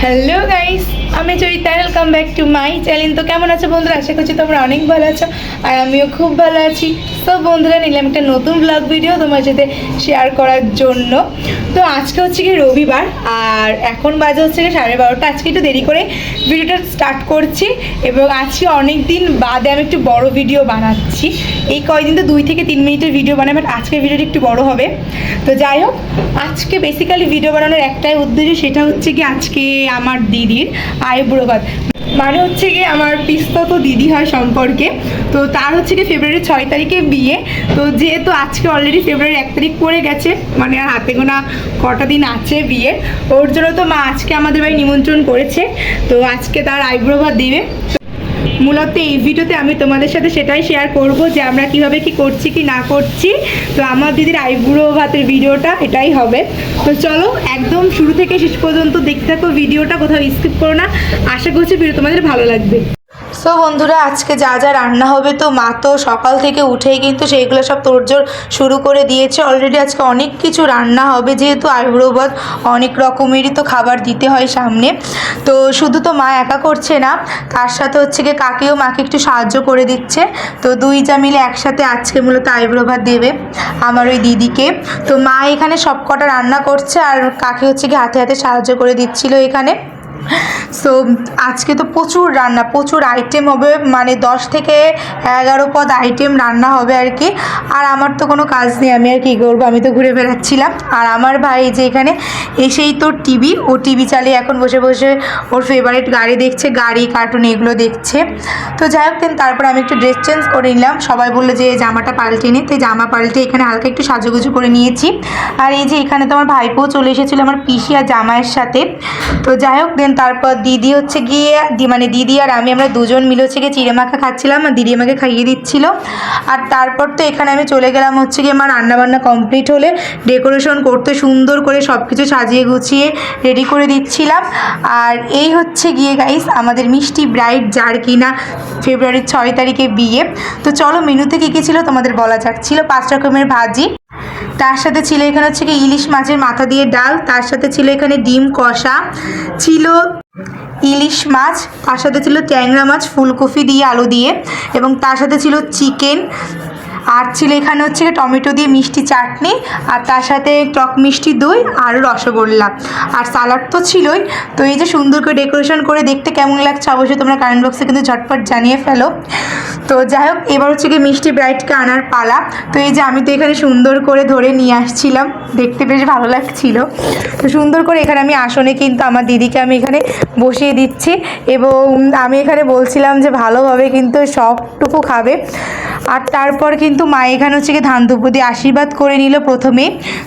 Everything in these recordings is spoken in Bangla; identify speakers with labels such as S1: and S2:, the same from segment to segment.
S1: হ্যালো গাইস, আমি Charita. Welcome back to my channel. তো কেমন আছো বন্ধুরা? আশা করছি তোমরা অনেক ভালো আছো আর আমিও খুব ভালো আছি। তো বন্ধুরা, নিলাম একটা নতুন ব্লগ ভিডিও তোমার সাথে শেয়ার করার জন্য। তো আজকে হচ্ছে কি রবিবার আর এখন বাজে হচ্ছে কি 12:30। আজকে একটু দেরি করে ভিডিওটা স্টার্ট করছি এবং আজকে অনেক দিন বাদে আমি একটু বড় ভিডিও বানাচ্ছি। এই কয়দিন তো 2 থেকে 3 মিনিটের ভিডিও বানাই, বাট আজকের ভিডিওটা একটু বড় হবে। তো যাই হোক, আজকে বেসিক্যালি ভিডিও বানানোর একটাই উদ্দেশ্য, সেটা হচ্ছে কি আজকে আমার দিদির আইব্রো ভাত, মানে হচ্ছে কি আমার পিস্তত দিদি হয় সম্পর্কে। তো তার হচ্ছে কি ফেব্রুয়ারি 6 তারিখে বিয়ে। তো যেহেতু আজকে অলরেডি ফেব্রুয়ারি 1 তারিখ পড়ে গেছে, মানে আর হাতে গোনা কটা দিন আছে বিয়ে, ওর জন্য তো মা আজকে আমাদের বাড়ি নিমন্ত্রণ করেছে। তো আজকে তার আইব্রো ভাত দেবে। মূলত এই ভিডিওতে আমি তোমাদের সাথে সেটাই শেয়ার করব যে আমরা কিভাবে কি করছি কি না করছি। তো আমার দিদির আইব্রো ভাতের ভিডিওটা এটাই হবে। তো চলো একদম শুরু থেকে শেষ পর্যন্ত দেখতে থাকো ভিডিওটা, কোথাও স্কিপ করো না। আশা করছি ভিডিও তোমাদের ভালো লাগবে। সো বন্ধুরা, আজকে যা যা রান্না হবে, তো মা তো সকাল থেকে উঠেই কিন্তু সেইগুলো সব তোড়জোড় শুরু করে দিয়েছে অলরেডি। আজকে অনেক কিছু রান্না হবে, যেহেতু আইব্রো ভাত অনেক রকমেরই তো খাবার দিতে হয় সামনে। তো শুধু তো মা একা করছে না, তার সাথে হচ্ছে গিয়ে কাকিও মাকে একটু সাহায্য করে দিচ্ছে। তো দুইটা মিলে একসাথে আজকে মূলত আইব্রো ভাত দেবে আমার ওই দিদিকে। তো মা এখানে সব কটা রান্না করছে আর কাকি হচ্ছে গিয়ে হাতে হাতে সাহায্য করে দিচ্ছিল এখানে। সো আজকে তো প্রচুর রান্না, প্রচুর আইটেম হবে, মানে 10 থেকে 11 পদ আইটেম রান্না হবে আর কি। আর আমার তো কোনো কাজ নেই, আমি আর কী করবো, আমি তো ঘুরে বেড়াচ্ছিলাম। আর আমার ভাই যে এখানে এসেই তো টিভি চালিয়ে এখন বসে বসে ওর ফেভারিট গাড়ি দেখছে, গাড়ি কার্টুন এগুলো দেখছে। তো যাই হোক, তারপর আমি একটু ড্রেস চেঞ্জ করে নিলাম। সবাই বললো যে জামাটা পাল্টে নি, তো জামা পাল্টে এখানে হালকা একটু সাজুগুজু করে নিয়েছি। আর এই যে এখানে তো আমার ভাইপোও চলে এসেছিলো আমার পিসি আর জামাইয়ের সাথে। তো যাই হোক, তারপর দিদি হচ্ছে গিয়ে মানে দিদি আর আমরা দুজন মিলে হচ্ছে গিয়ে চিড়ে মাখা খাচ্ছিলাম আর দিদি আমাকে খাইয়ে দিচ্ছিল। আর তারপর তো এখানে আমি চলে গেলাম হচ্ছে গিয়ে আমার রান্নাবান্না কমপ্লিট হলে ডেকোরেশন করতে, সুন্দর করে সব কিছু সাজিয়ে গুছিয়ে রেডি করে দিচ্ছিলাম। আর এই হচ্ছে গিয়ে গাইস আমাদের মিষ্টি ব্রাইড, যার কিনা ফেব্রুয়ারি 6 তারিখে বিয়ে। তো চলো মেনুতে কী কী ছিল তোমাদের বলা যাক। ছিল 5 রকমের ভাজি, তার সাথে ছিল এখানে হচ্ছে কি ইলিশ মাছের মাথা দিয়ে ডাল, তার সাথে ছিল এখানে ডিম কষা, ছিল ইলিশ মাছ, তার সাথে ছিল ট্যাংরা মাছ ফুলকপি দিয়ে আলু দিয়ে, এবং তার সাথে ছিল চিকেন, আর ছিল এখানে হচ্ছে টমেটো দিয়ে মিষ্টি চাটনি, আর তার সাথে টক মিষ্টি দই আর রসগোল্লা, আর সালাড তো ছিলই। তো এই যে সুন্দর করে ডেকোরেশন করে দেখতে কেমন লাগছে অবশ্যই তোমরা কমেন্ট বক্সে কিন্তু ঝটপট জানিয়ে ফেলো। তো যাই হোক, এবার হচ্ছে কি মিষ্টি ব্রাইডকে আনার পালা। তো এই যে আমি তো এখানে সুন্দর করে ধরে নিয়ে আসছিলাম, দেখতে বেশ ভালো লাগছিল। তো সুন্দর করে এখানে আমি আসনে কিন্তু আমার দিদিকে আমি এখানে বসিয়ে দিচ্ছি, এবং আমি এখানে বলছিলাম যে ভালোভাবে কিন্তু সবটুকু খাবে। আর তারপর কিন্তু মা এখানে হচ্ছে কি ধান ধূপ দিয়ে আশীর্বাদ করে নিল প্রথমে।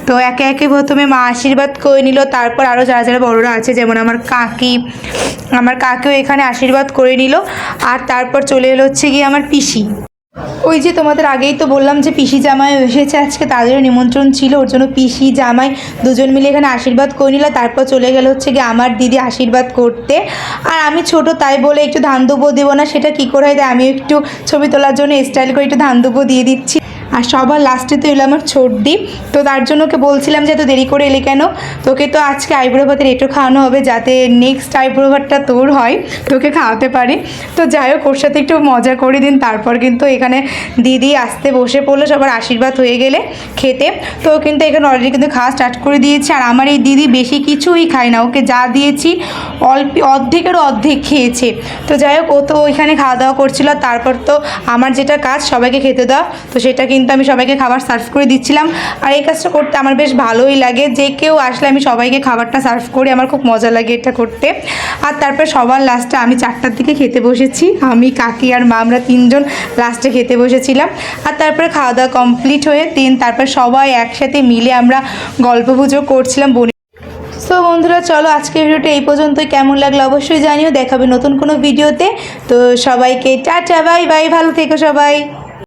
S1: তো একে একে প্রথমে মা আশীর্বাদ করে নিল, তারপর আরও যারা যারা বড়রা আছে, যেমন আমার কাকিও এখানে আশীর্বাদ করে নিল। আর তারপর চলে এলো হচ্ছে গিয়ে আমার পিসি। ওই যে তোমাদের আগেই তো বললাম যে পিসি জামাই এসেছে আজকে, তাদেরও নিমন্ত্রণ ছিল, ওর জন্য পিসি জামাই দুজন মিলে এখানে আশীর্বাদ করে নিল। তারপর চলে গেল হচ্ছে গিয়ে আমার দিদি আশীর্বাদ করতে। আর আমি ছোট তাই বলে একটু ধান দুব্বো দেবো না, সেটা কী করে হয়, তাই আমি একটু ছবি তোলার জন্য স্টাইল করে একটু ধান দুব্বো দিয়ে দিচ্ছি। আর সবার লাস্টে তো এলো আমার ছোটদি। তো তার জন্য ওকে বলছিলাম যে এত দেরি করে এলে কেন, তোকে তো আজকে আইব্রো ভাতের এঁটো খাওয়ানো হবে, যাতে নেক্সট আইব্রো ভাতটা তোর হয়, তোকে খাওয়াতে পারি। তো যাই হোক, ওর সাথে একটু মজা করে দিন। তারপর কিন্তু এখানে দিদি আসতে বসে পড়লো সবার আশীর্বাদ হয়ে গেলে খেতে। তো কিন্তু এখানে অলরেডি কিন্তু খাওয়া স্টার্ট করে দিয়েছে। আর আমার এই দিদি বেশি কিছুই খায় না, ওকে যা দিয়েছি অর্ধেকেরও অর্ধেক খেয়েছে। তো যাই হোক, ও তো ওইখানে খাওয়া দাওয়া করছিল। তারপর তো আমার যেটা কাজ সবাইকে খেতে দেওয়া, তো সেটা কিন্তু আমি সবাইকে খাবার সার্ভ করে দিচ্ছিলাম। আর এই কাজটা করতে আমার বেশ ভালোই লাগে, যে কেউ আসলে আমি সবাইকে খাবারটা সার্ভ করি, আমার খুব মজা লাগে এটা করতে। আর তারপর সবার লাস্টে আমি 4টার দিকে খেতে বসেছি, আমি কাকি আর মা আমরা 3 জন লাস্টে খেতে বসেছিলাম। আর তারপরে খাওয়া দাওয়া কমপ্লিট হয়ে তারপর সবাই একসাথে মিলে আমরা গল্পগুজব করছিলাম। সো বন্ধুরা, চলো আজকের ভিডিওটা এই পর্যন্তই। কেমন লাগলো অবশ্যই জানিও, দেখাবে নতুন কোনো ভিডিওতে। তো সবাইকে টাটা, বাই বাই, ভালো থেকো সবাই।